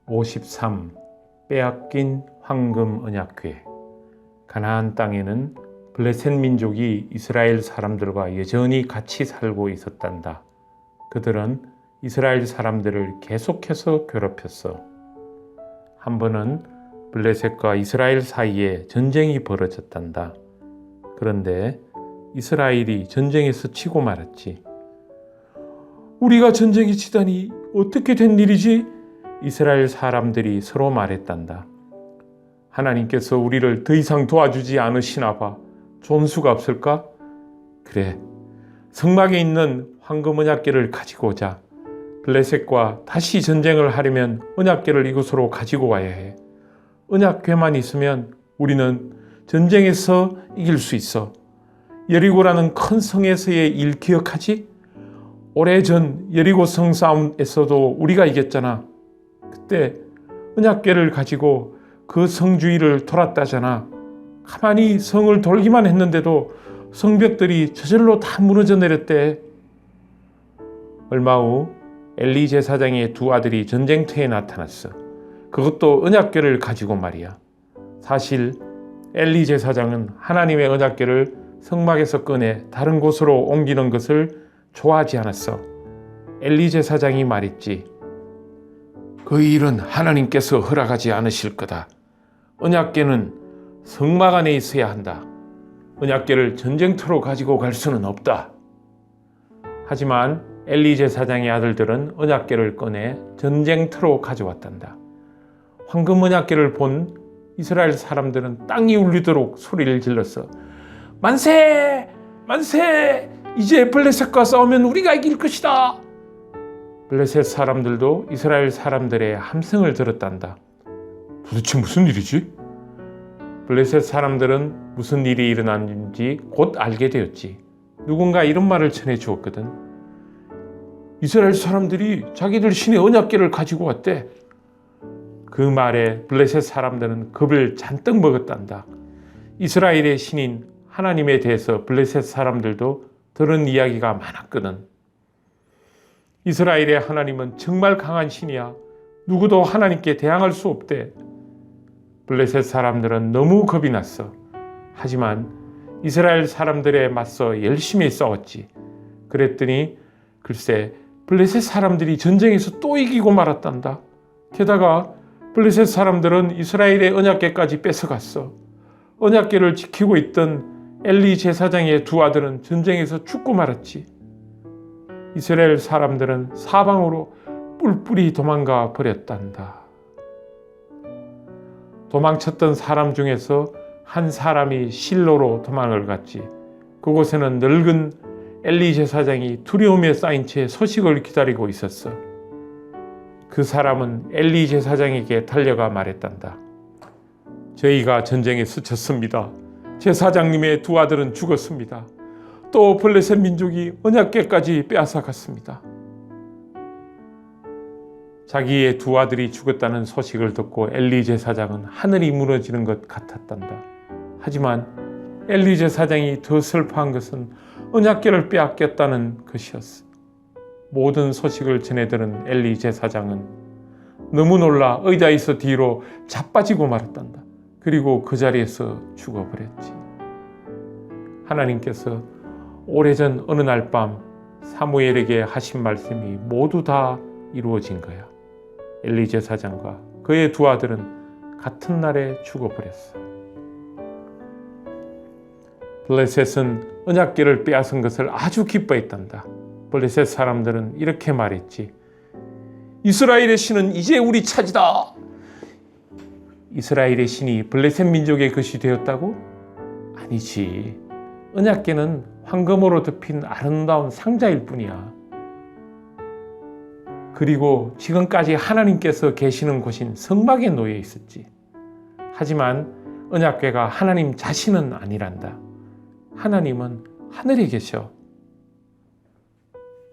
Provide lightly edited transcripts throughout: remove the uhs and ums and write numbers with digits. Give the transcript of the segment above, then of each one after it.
53. 빼앗긴 황금 언약궤. 가나안 땅에는 블레셋 민족이 이스라엘 사람들과 여전히 같이 살고 있었단다. 그들은 이스라엘 사람들을 계속해서 괴롭혔어. 한 번은 블레셋과 이스라엘 사이에 전쟁이 벌어졌단다. 그런데 이스라엘이 전쟁에서 치고 말았지. 우리가 전쟁에 치다니 어떻게 된 일이지? 이스라엘 사람들이 서로 말했단다. 하나님께서 우리를 더 이상 도와주지 않으시나 봐. 존수가 없을까? 그래, 성막에 있는 황금 언약궤를 가지고 오자. 블레셋과 다시 전쟁을 하려면 언약궤를 이곳으로 가지고 와야 해. 언약궤만 있으면 우리는 전쟁에서 이길 수 있어. 여리고라는 큰 성에서의 일 기억하지? 오래전 여리고 성 싸움에서도 우리가 이겼잖아. 그때 언약궤를 가지고 그 성 주위를 돌았다잖아. 가만히 성을 돌기만 했는데도 성벽들이 저절로 다 무너져 내렸대. 얼마 후 엘리 제사장의 두 아들이 전쟁터에 나타났어. 그것도 언약궤를 가지고 말이야. 사실 엘리 제사장은 하나님의 언약궤를 성막에서 꺼내 다른 곳으로 옮기는 것을 좋아하지 않았어. 엘리 제사장이 말했지. 그 일은 하나님께서 허락하지 않으실 거다. 언약궤는 성막 안에 있어야 한다. 언약궤를 전쟁터로 가지고 갈 수는 없다. 하지만 엘리 제사장의 아들들은 언약궤를 꺼내 전쟁터로 가져왔단다. 황금 언약궤를 본 이스라엘 사람들은 땅이 울리도록 소리를 질렀어. 만세! 만세! 이제 블레셋과 싸우면 우리가 이길 것이다. 블레셋 사람들도 이스라엘 사람들의 함성을 들었단다. 도대체 무슨 일이지? 블레셋 사람들은 무슨 일이 일어났는지 곧 알게 되었지. 누군가 이런 말을 전해 주었거든. 이스라엘 사람들이 자기들 신의 언약궤를 가지고 왔대. 그 말에 블레셋 사람들은 겁을 잔뜩 먹었단다. 이스라엘의 신인 하나님에 대해서 블레셋 사람들도 들은 이야기가 많았거든. 이스라엘의 하나님은 정말 강한 신이야. 누구도 하나님께 대항할 수 없대. 블레셋 사람들은 너무 겁이 났어. 하지만 이스라엘 사람들에 맞서 열심히 싸웠지. 그랬더니 글쎄 블레셋 사람들이 전쟁에서 또 이기고 말았단다. 게다가 블레셋 사람들은 이스라엘의 언약궤까지 뺏어갔어. 언약궤를 지키고 있던 엘리 제사장의 두 아들은 전쟁에서 죽고 말았지. 이스라엘 사람들은 사방으로 뿔뿔이 도망가 버렸단다. 도망쳤던 사람 중에서 한 사람이 실로로 도망을 갔지. 그곳에는 늙은 엘리 제사장이 두려움에 쌓인 채 소식을 기다리고 있었어. 그 사람은 엘리 제사장에게 달려가 말했단다. 저희가 전쟁에서 졌습니다. 제사장님의 두 아들은 죽었습니다. 또 블레셋 민족이 언약궤까지 빼앗아 갔습니다. 자기의 두 아들이 죽었다는 소식을 듣고 엘리 제사장은 하늘이 무너지는 것 같았단다. 하지만 엘리 제사장이 더 슬퍼한 것은 언약궤를 빼앗겼다는 것이었어. 모든 소식을 전해들은 엘리 제사장은 너무 놀라 의자에서 뒤로 자빠지고 말았단다. 그리고 그 자리에서 죽어버렸지. 하나님께서 오래전 어느 날 밤 사무엘에게 하신 말씀이 모두 다 이루어진 거야. 엘리 제사장과 그의 두 아들은 같은 날에 죽어버렸어. 블레셋은 언약궤를 빼앗은 것을 아주 기뻐했단다. 블레셋 사람들은 이렇게 말했지. 이스라엘의 신은 이제 우리 차지다. 이스라엘의 신이 블레셋 민족의 것이 되었다고? 아니지. 언약궤는 황금으로 덮인 아름다운 상자일 뿐이야. 그리고 지금까지 하나님께서 계시는 곳인 성막에 놓여 있었지. 하지만 언약궤가 하나님 자신은 아니란다. 하나님은 하늘에 계셔.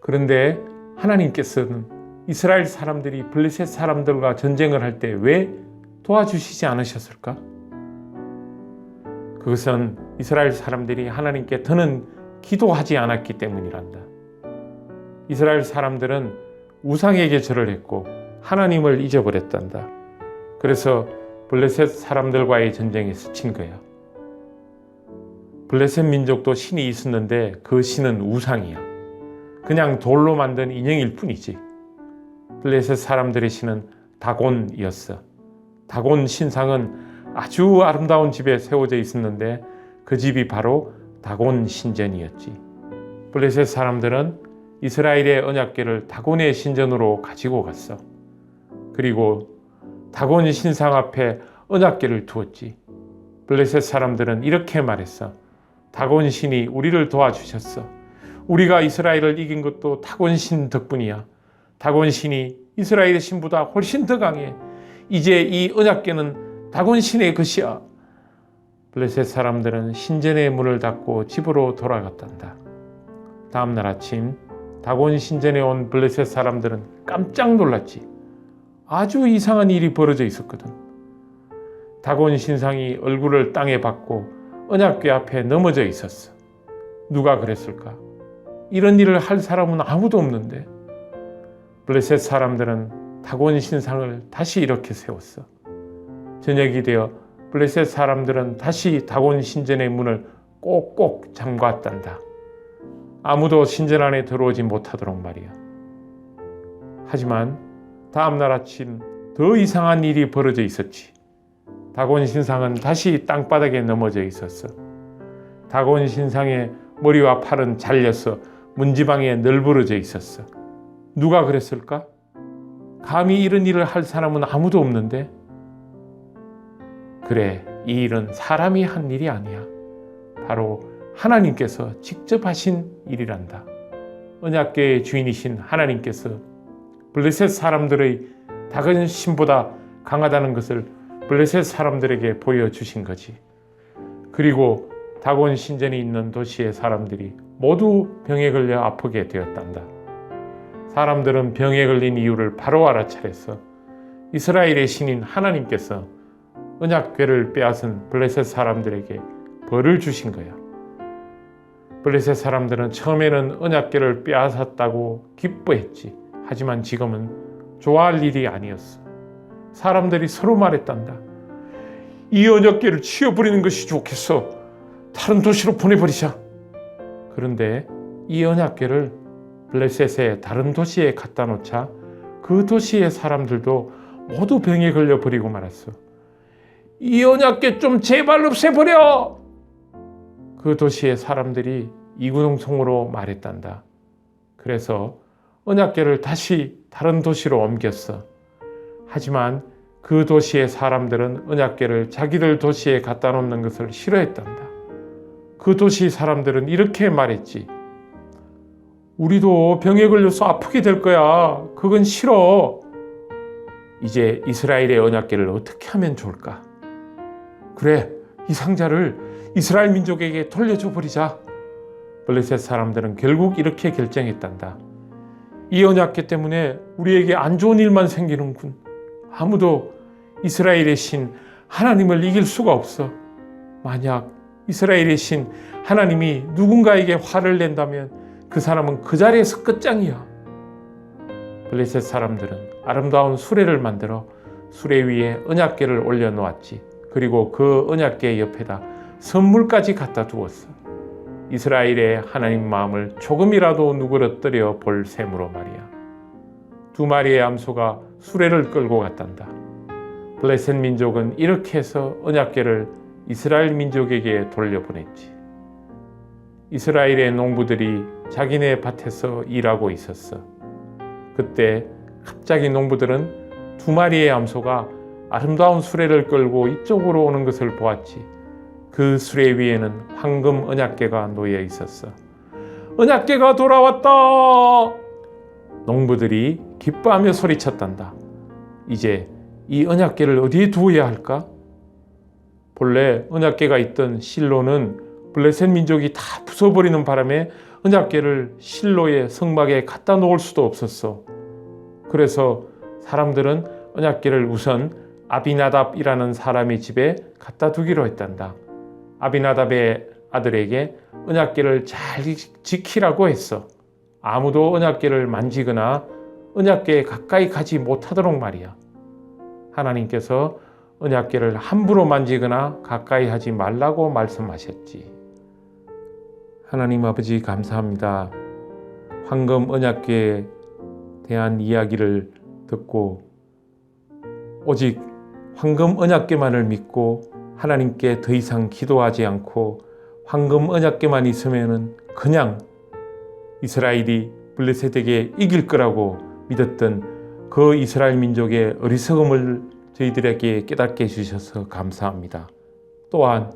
그런데 하나님께서는 이스라엘 사람들이 블레셋 사람들과 전쟁을 할 때 왜 도와주시지 않으셨을까? 그것은 이스라엘 사람들이 하나님께 더는 기도하지 않았기 때문이란다. 이스라엘 사람들은 우상에게 절을 했고 하나님을 잊어버렸단다. 그래서 블레셋 사람들과의 전쟁에 스친 거야. 블레셋 민족도 신이 있었는데 그 신은 우상이야. 그냥 돌로 만든 인형일 뿐이지. 블레셋 사람들의 신은 다곤이었어. 다곤 신상은 아주 아름다운 집에 세워져 있었는데 그 집이 바로 다곤 신전이었지. 블레셋 사람들은 이스라엘의 언약궤를 다곤의 신전으로 가지고 갔어. 그리고 다곤 신상 앞에 언약궤를 두었지. 블레셋 사람들은 이렇게 말했어. 다곤 신이 우리를 도와주셨어. 우리가 이스라엘을 이긴 것도 다곤 신 덕분이야. 다곤 신이 이스라엘의 신보다 훨씬 더 강해. 이제 이 언약궤는 다곤 신의 것이야. 블레셋 사람들은 신전의 문을 닫고 집으로 돌아갔단다. 다음날 아침 다곤 신전에 온 블레셋 사람들은 깜짝 놀랐지. 아주 이상한 일이 벌어져 있었거든. 다곤 신상이 얼굴을 땅에 박고 언약궤 앞에 넘어져 있었어. 누가 그랬을까? 이런 일을 할 사람은 아무도 없는데. 블레셋 사람들은 다곤 신상을 다시 이렇게 세웠어. 저녁이 되어 블레셋 사람들은 다시 다곤 신전의 문을 꼭꼭 잠갔단다. 아무도 신전 안에 들어오지 못하도록 말이야. 하지만 다음날 아침 더 이상한 일이 벌어져 있었지. 다곤 신상은 다시 땅바닥에 넘어져 있었어. 다곤 신상의 머리와 팔은 잘려서 문지방에 널브러져 있었어. 누가 그랬을까? 감히 이런 일을 할 사람은 아무도 없는데. 그래, 이 일은 사람이 한 일이 아니야. 바로 하나님께서 직접 하신 일이란다. 언약궤의 주인이신 하나님께서 블레셋 사람들의 다곤 신보다 강하다는 것을 블레셋 사람들에게 보여주신 거지. 그리고 다곤 신전이 있는 도시의 사람들이 모두 병에 걸려 아프게 되었단다. 사람들은 병에 걸린 이유를 바로 알아차렸어. 이스라엘의 신인 하나님께서 언약궤를 빼앗은 블레셋 사람들에게 벌을 주신 거야. 블레셋 사람들은 처음에는 언약궤를 빼앗았다고 기뻐했지. 하지만 지금은 좋아할 일이 아니었어. 사람들이 서로 말했단다. 이 언약궤를 치워버리는 것이 좋겠어. 다른 도시로 보내버리자. 그런데 이 언약궤를 블레셋의 다른 도시에 갖다 놓자 그 도시의 사람들도 모두 병에 걸려 버리고 말았어. 이 언약궤 좀 제발 없애버려. 그 도시의 사람들이 이구동성으로 말했단다. 그래서 언약궤를 다시 다른 도시로 옮겼어. 하지만 그 도시의 사람들은 언약궤를 자기들 도시에 갖다 놓는 것을 싫어했단다. 그 도시 사람들은 이렇게 말했지. 우리도 병에 걸려서 아프게 될 거야. 그건 싫어. 이제 이스라엘의 언약궤를 어떻게 하면 좋을까? 그래, 이 상자를 이스라엘 민족에게 돌려줘 버리자. 블레셋 사람들은 결국 이렇게 결정했단다. 이 언약궤 때문에 우리에게 안 좋은 일만 생기는군. 아무도 이스라엘의 신 하나님을 이길 수가 없어. 만약 이스라엘의 신 하나님이 누군가에게 화를 낸다면 그 사람은 그 자리에서 끝장이야. 블레셋 사람들은 아름다운 수레를 만들어 수레 위에 언약궤를 올려놓았지. 그리고 그 언약궤 옆에다 선물까지 갖다 두었어. 이스라엘의 하나님 마음을 조금이라도 누그러뜨려 볼 셈으로 말이야. 2마리의 암소가 수레를 끌고 갔단다. 블레셋 민족은 이렇게 해서 언약궤를 이스라엘 민족에게 돌려보냈지. 이스라엘의 농부들이 자기네 밭에서 일하고 있었어. 그때 갑자기 농부들은 2마리의 암소가 아름다운 수레를 끌고 이쪽으로 오는 것을 보았지. 그 수레 위에는 황금 언약궤가 놓여 있었어. 언약궤가 돌아왔다! 농부들이 기뻐하며 소리쳤단다. 이제 이 언약궤를 어디에 두어야 할까? 본래 언약궤가 있던 실로는 블레셋 민족이 다 부숴버리는 바람에 언약궤를 실로의 성막에 갖다 놓을 수도 없었어. 그래서 사람들은 언약궤를 우선 아비나답이라는 사람의 집에 갖다 두기로 했단다. 아비나답의 아들에게 언약궤를 잘 지키라고 했어. 아무도 언약궤를 만지거나 언약궤에 가까이 가지 못하도록 말이야. 하나님께서 언약궤를 함부로 만지거나 가까이 하지 말라고 말씀하셨지. 하나님 아버지 감사합니다. 황금 언약궤에 대한 이야기를 듣고 오직 황금 언약궤만을 믿고 하나님께 더 이상 기도하지 않고 황금 언약궤만 있으면은 그냥 이스라엘이 블레셋에게 이길 거라고 믿었던 그 이스라엘 민족의 어리석음을 저희들에게 깨닫게 해주셔서 감사합니다. 또한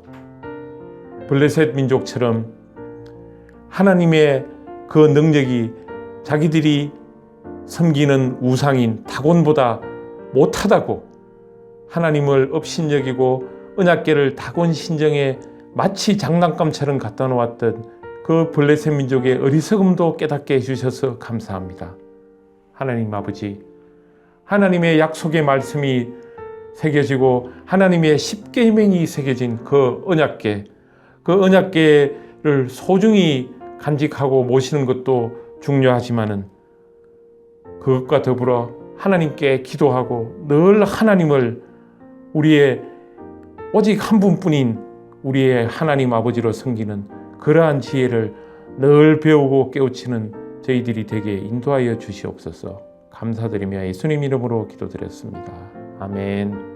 블레셋 민족처럼 하나님의 그 능력이 자기들이 섬기는 우상인 다곤보다 못하다고 하나님을 업신여기고 언약궤를 다곤 신정에 마치 장난감처럼 갖다 놓았던 그 블레셋 민족의 어리석음도 깨닫게 해주셔서 감사합니다. 하나님 아버지, 하나님의 약속의 말씀이 새겨지고 하나님의 십계명이 새겨진 그 언약궤, 그 언약궤를 소중히 간직하고 모시는 것도 중요하지만은 그것과 더불어 하나님께 기도하고 늘 하나님을 우리의 오직 한 분뿐인 우리의 하나님 아버지로 섬기는 그러한 지혜를 늘 배우고 깨우치는 저희들이 되게 인도하여 주시옵소서. 감사드리며 예수님 이름으로 기도드렸습니다. 아멘.